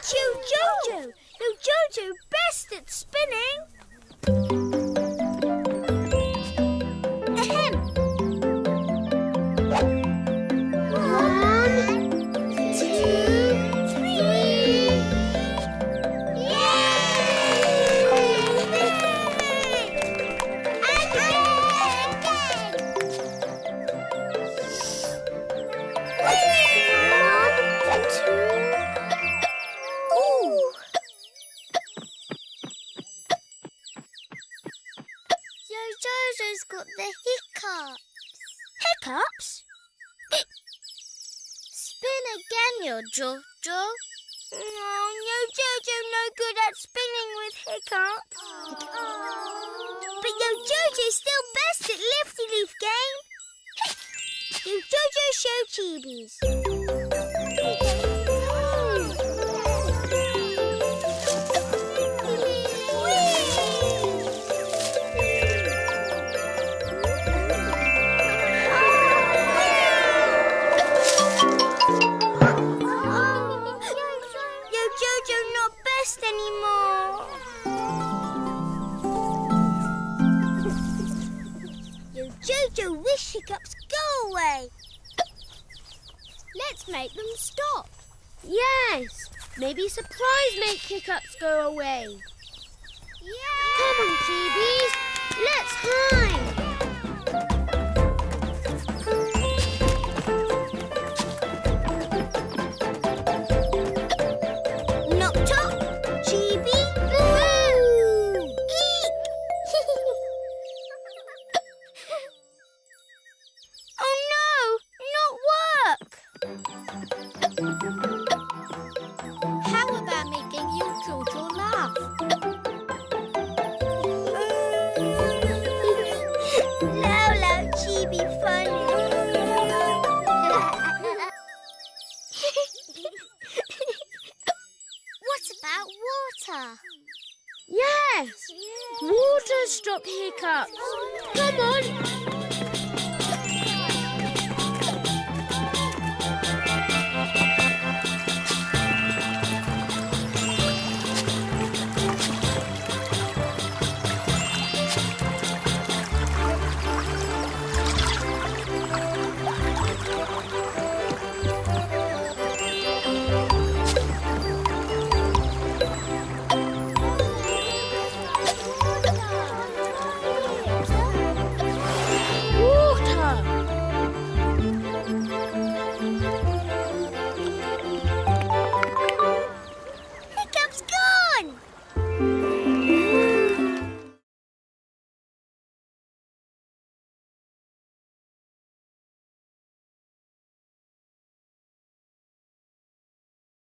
It's Yojojo! Yojojo best at spinning! Ahem! 1, 2, 3... Yojojo's got the hiccups. Hiccups? Spin again, Yojojo. Oh, Yojojo no good at spinning with hiccups. But Yojojo's still best at Lifty Leaf game. Yojojo show Chibis. Anymore. Yojojo wish hiccups go away. Let's make them stop. Yes, maybe surprise make hiccups go away. Yeah. Come on, Chibis, let's hide. Yes! Water stop hiccups. Come on.